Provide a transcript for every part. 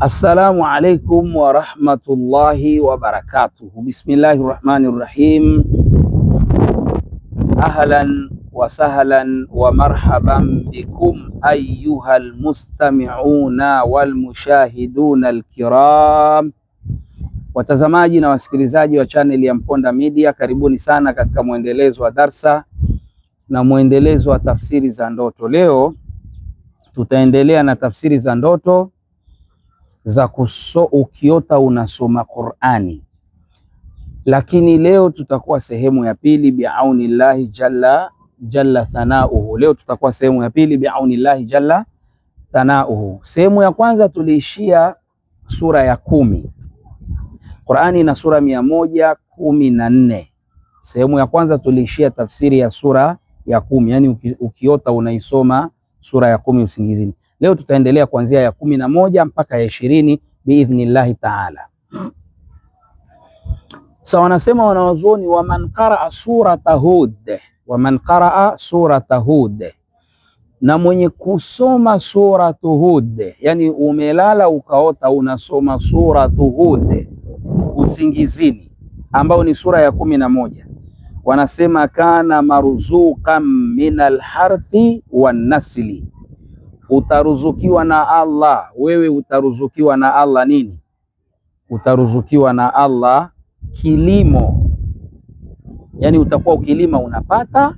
Assalamu alaikum wa rahmatullahi wa barakatuh. Bismillahir rahmanir rahim. Ahlan wa sahlan wa marhaban bikum ayyuhal mustami'una wal mushahiduna alkiram, watazamaji na wasikilizaji wa channel ya Mponda Media, karibuni sana katika mwendelezo wa darsa na mwendelezo wa tafsiri za ndoto. Leo tutaendelea na tafsiri za ndoto za ukiota unasoma Qur'ani, lakini leo tutakuwa sehemu ya pili biaunillahi jalla thanauhu. Leo tutakuwa sehemu ya pili biaunillahi jalla thanauhu. Sehemu ya kwanza tuliishia sura ya 10. Qur'ani ina sura 114. Sehemu ya kwanza tuliishia tafsiri ya sura ya 10, yani ukiota unaisoma sura ya 10 usingizini. Leo tutaendelea kuanzia ya 11 mpaka ya 20 biidhnillahi taala. Wanasema wanawazuoni, waman qaraa surata Hud, waman qaraa surata Hud, na mwenye kusoma suratu Hud, yani umelala ukaota unasoma suratu Hud usingizini, ambao ni sura ya 11, wanasema kana marzuqan minal harthi wan nasli, utaruzukiwa na Allah. Wewe utaruzukiwa na Allah nini? Utaruzukiwa na Allah kilimo, yani utakuwa ukilima unapata,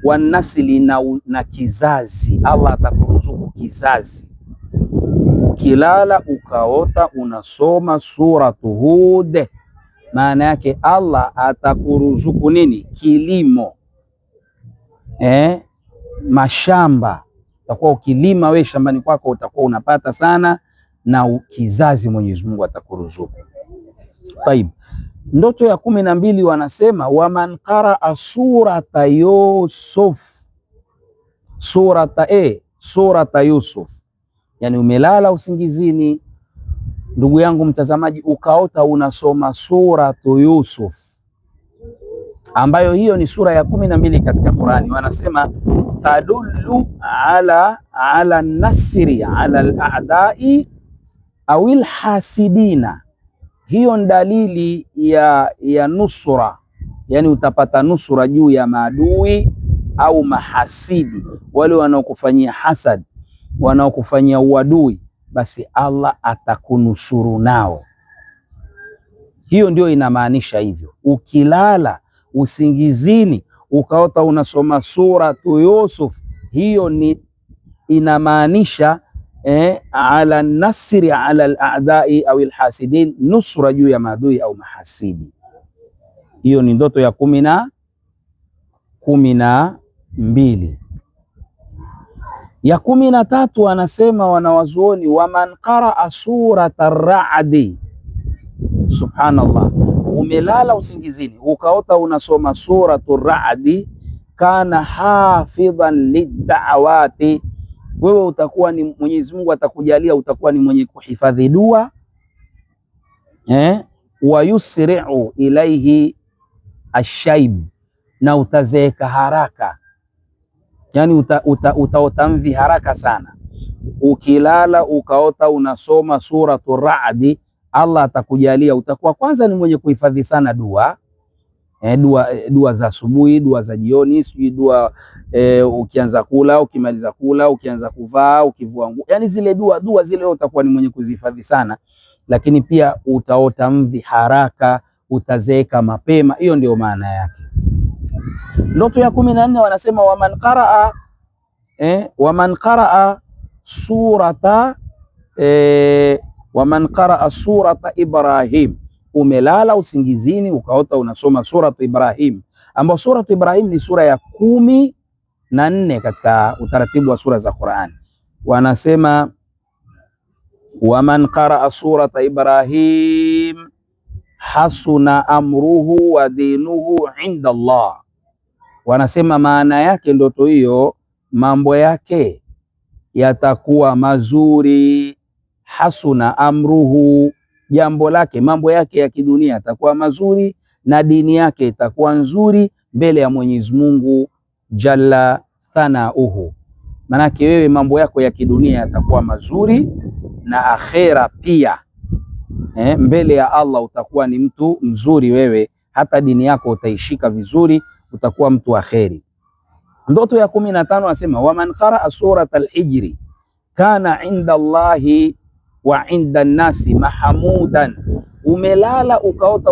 wanasili na kizazi. Allah atakuruzuku kizazi. Ukilala ukaota unasoma suratu Hud, maana yake Allah atakuruzuku nini? Kilimo, mashamba. Utakuwa ukilima we shambani kwako utakuwa unapata sana, na kizazi Mwenyezi Mungu atakuruzuku. Taib. Ndoto ya 12 wanasema waman qaraa surata Yusuf, surata Yusuf, yani umelala usingizini, ndugu yangu mtazamaji, ukaota unasoma suratu Yusuf, ambayo hiyo ni sura ya 12 katika Qur'ani. Wanasema tadullu ala nasri ala al-a'da'i awil hasidina, hiyo ni dalili ya nusura, yani utapata nusura juu ya maadui au mahasidi, wale wanaokufanyia hasad, wanaokufanyia uadui, basi Allah atakunusuru nao. Hiyo ndio inamaanisha hivyo. Ukilala usingizini ukaota unasoma suratu Yusuf, hiyo ni inamaanisha ala nasri ala al-a'da'i au al-hasidin, nusra juu ya maadui au mahasidi. Hiyo ni ndoto ya 12. Ya 13 anasema wanawazuoni, waman qaraa surata ar-ra'di, subhanallah, umelala usingizini ukaota unasoma suratu ar-ra'di, kana hafidhan lid-da'awati, wewe utakuwa ni Mwenyezi Mungu atakujalia utakuwa ni mwenye kuhifadhi dua, wa yusri'u ilaihi ashaib, na utazeeka haraka, yani utaota mvi haraka sana. Ukilala ukaota unasoma suratu Ra'di, Allah atakujalia utakuwa kwanza ni mwenye kuhifadhi sana dua, dua za asubuhi, dua za jioni, sijui dua ukianza kula, ukimaliza kula, ukianza kuvaa, ukivua nguo, yani zile dua zile utakuwa ni mwenye kuzihifadhi sana. Lakini pia utaota mvi haraka, utazeeka mapema. Hiyo ndio maana yake. Ndoto ya 14 wanasema waman qaraa surata Ibrahim, umelala usingizini ukaota unasoma suratu Ibrahim, ambayo suratu Ibrahim ni sura ya 14 katika utaratibu wa sura za Qur'ani. Wanasema waman qaraa surata Ibrahim hasuna amruhu wa dinuhu inda Allah, wanasema maana yake ndoto hiyo, mambo yake yatakuwa mazuri. Hasuna amruhu, jambo lake, mambo yake ya kidunia yatakuwa mazuri, na dini yake itakuwa nzuri mbele ya Mwenyezi Mungu jalla thanauhu. manake wewe mambo yako ya kidunia yatakuwa mazuri na akhera pia. Mbele ya Allah utakuwa ni mtu mzuri wewe, hata dini yako utaishika vizuri, utakuwa mtu wa kheri. Ndoto ya 15 anasema waman qaraa surat al-Hijri kana inda Allahi wa inda nnasi mahmudan. Umelala ukaota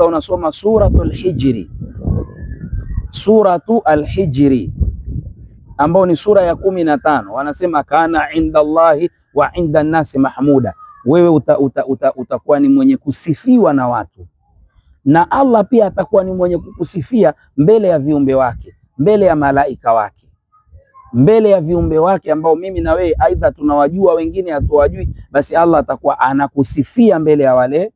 unasoma suratul Hijri, suratu al-Hijri ambao ni sura ya 15. Wanasema kana inda Allahi wa inda nnasi mahmuda, wewe utakuwa ni mwenye kusifiwa na watu, na Allah pia atakuwa ni mwenye kukusifia mbele ya viumbe wake, mbele ya malaika wake, mbele ya viumbe wake ambao mimi na wewe aidha tunawajua, wengine hatuwajui, basi Allah atakuwa anakusifia mbele ya wale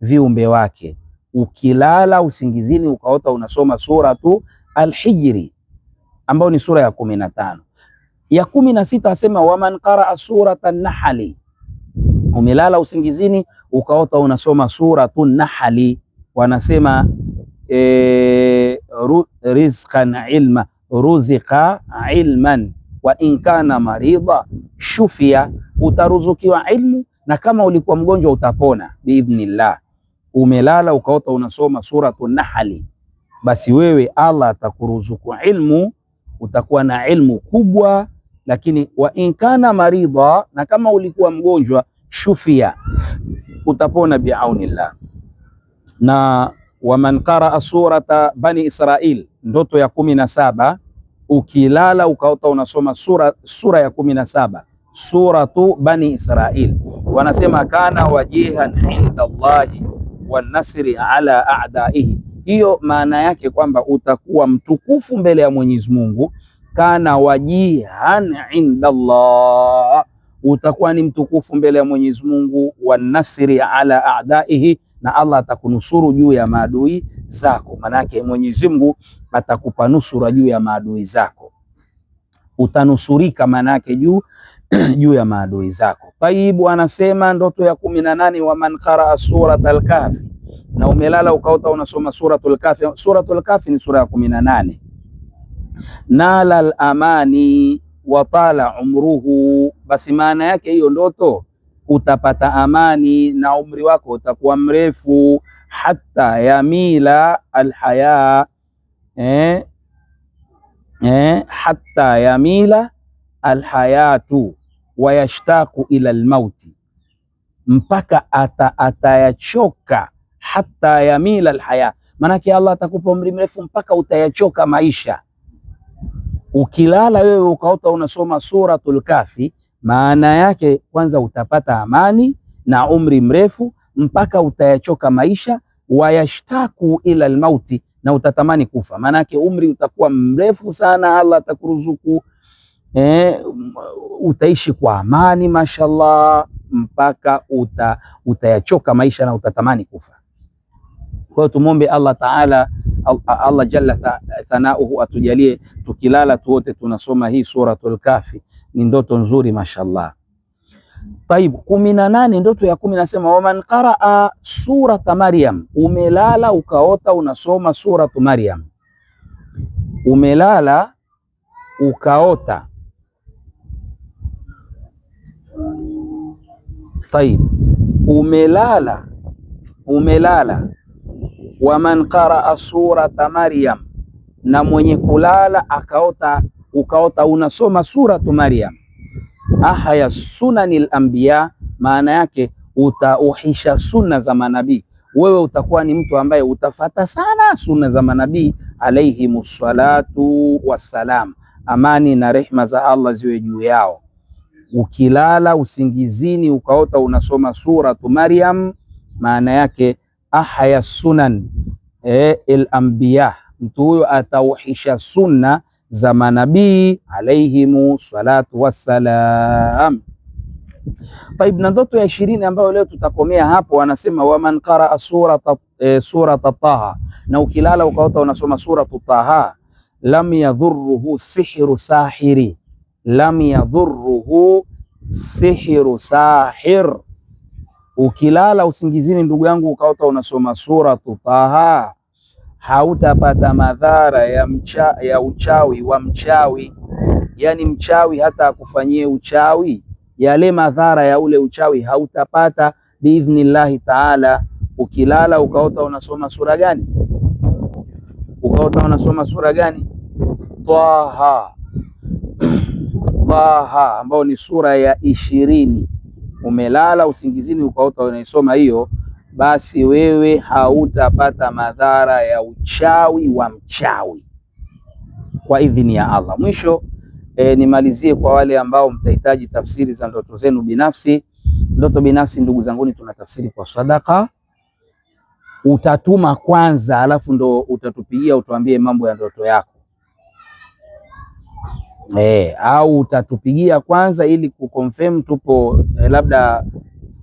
viumbe wake. Ukilala usingizini ukaota unasoma suratu al-Hijri ambao ni sura ya 15. Ya 16 asema waman qaraa surata an-Nahli, umelala usingizini ukaota unasoma suratu an-Nahli. Wanasema rizqan ilma, ruziqa ilman wa in kana marida shufia, utaruzukiwa ilmu na kama ulikuwa mgonjwa utapona biidhnillah. Umelala ukaota unasoma suratu an-Nahli, basi wewe Allah atakuruzuku ilmu, utakuwa na ilmu kubwa. Lakini wa in kana marida, na kama ulikuwa mgonjwa, shufia, utapona biaunillah. Na waman qaraa surata bani Israil, ndoto ya 17, ukilala ukaota unasoma sura ya 17 suratu bani Israil, wanasema kana wajihan inda Allahi wan nasri ala a'daihi. Hiyo maana yake kwamba utakuwa mtukufu mbele ya Mwenyezi Mungu. Kana wajihan inda Allah, utakuwa ni mtukufu mbele ya Mwenyezi Mungu. Wan nasri ala a'daihi, na Allah atakunusuru juu ya maadui zako. Manake Mwenyezi Mungu atakupa nusura juu ya maadui zako, utanusurika manake juu ya maadui zako. Taibu anasema ndoto ya 18, waman qaraa surat al-Kahfi, na umelala ukaota unasoma suratul Kahfi. Suratul Kahfi ni sura ya 18. Nala al-amani wa tala umruhu, basi maana yake hiyo ndoto utapata amani na umri wako utakuwa mrefu. Hatta yamila alhaya, hatta yamila alhayatu wa yashtaqu ila almauti, mpaka atayachoka. Hatta yamila alhaya, manake Allah atakupa umri mrefu mpaka utayachoka maisha. Ukilala wewe ukaota unasoma suratul Kahfi, maana yake kwanza utapata amani na umri mrefu mpaka utayachoka maisha. Wayashtaku ila almauti, na utatamani kufa, maana yake umri utakuwa mrefu sana. Allah atakuruzuku utaishi kwa amani mashallah, mpaka utayachoka maisha na utatamani kufa. Kwa hiyo tumombe Allah Taala, Allah jalla thanauhu atujalie tukilala tuote tunasoma hii suratul Kahfi. Ni ndoto nzuri mashallah. Taib, 18, ndoto ya 10 nasema waman qaraa surata Maryam, umelala ukaota unasoma suratu Maryam. Umelala ukaota. Taib, umelala waman qaraa surata Maryam, na mwenye kulala ukaota unasoma suratu Maryam. Ahya sunanil anbiya, maana yake utauhisha sunna za manabii. Wewe utakuwa ni mtu ambaye utafata sana sunna za manabii alayhimus salatu wassalam, amani na rehma za Allah ziwe juu yao. Ukilala usingizini ukaota unasoma suratu Maryam, maana yake ahya sunan el anbiya, mtu huyo atauhisha sunna za manabii alayhimu salatu wassalam. Taib, na ndoto ya 20 ambayo leo tutakomea hapo, anasema waman qaraa surata Taha, na ukilala ukaota unasoma suratu Taha, lam yadhurruhu sihru sahiri, lam yadhurruhu sihru sahir. Ukilala usingizini ndugu yangu ukaota unasoma suratu Taha, hautapata madhara ya uchawi wa mchawi. Yani mchawi hata akufanyie uchawi, yale madhara ya ule uchawi hautapata biidhnillahi taala. Ukilala ukaota unasoma sura gani? Ukaota unasoma sura gani? Taha. Taha, ambao ni sura ya 20. Umelala usingizini ukaota unaisoma hiyo, basi wewe hautapata madhara ya uchawi wa mchawi kwa idhini ya Allah. Mwisho nimalizie kwa wale ambao mtahitaji tafsiri za ndoto zenu binafsi. Ndoto binafsi, ndugu zanguni, tunatafsiri kwa sadaka. Utatuma kwanza, alafu ndo utatupigia utuambie mambo ya ndoto yako. Au utatupigia kwanza ili kuconfirm tupo labda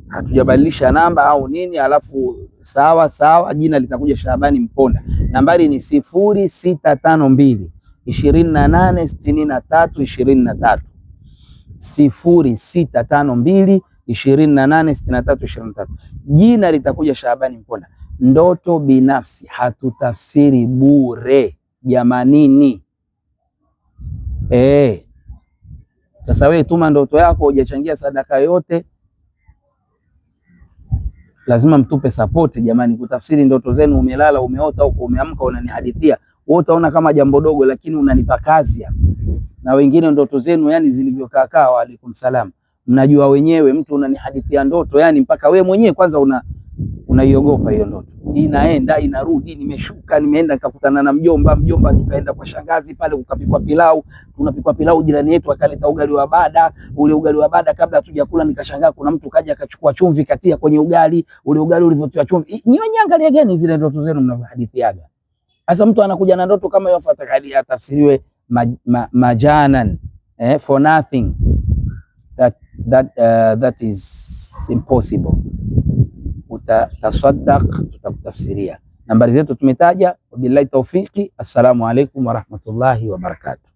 hatujabadilisha namba au nini, alafu sawa, jina litakuja Shabani Mponda. Nambari ni 0652 286323, 0652 286323. Jina litakuja Shabani Mponda. Ndoto binafsi hatutafsiri bure jamanini. Sasa wewe tuma ndoto yako, hujachangia sadaka yote, lazima mtupe support jamani, kutafsiri ndoto zenu. Umelala, umeota huko, umeamka, unanihadithia, wewe utaona kama jambo dogo, lakini unanipa kazi hapa. Na wengine ndoto zenu yani zilivyokaa. Wa alaikum salam, mnajua wenyewe, mtu unanihadithia ndoto yani mpaka wewe mwenyewe kwanza unaiogopa hiyo ndoto. Inaenda inarudi, nimeshuka nimeenda nikakutana na mjomba, tukaenda kwa shangazi pale, ukapikwa pilau, tunapikwa pilau, jirani yetu akaleta ugali wa bada. Ule ugali wa bada kabla hatujakula nikashangaa kuna mtu kaja akachukua chumvi katia kwenye ugali. Ule ugali ulivyotiwa chumvi. Nyinyi angalia gani zile ndoto zenu mnavyohadithiaga. Sasa mtu anakuja na ndoto kama hiyo, afatakali atafsiriwe majanan, for nothing. That is impossible. Utasaddaq, tutakutafsiria. Nambari zetu tumetaja. Wabillahi tawfiki. Assalamu alaikum warahmatullahi wabarakatuh.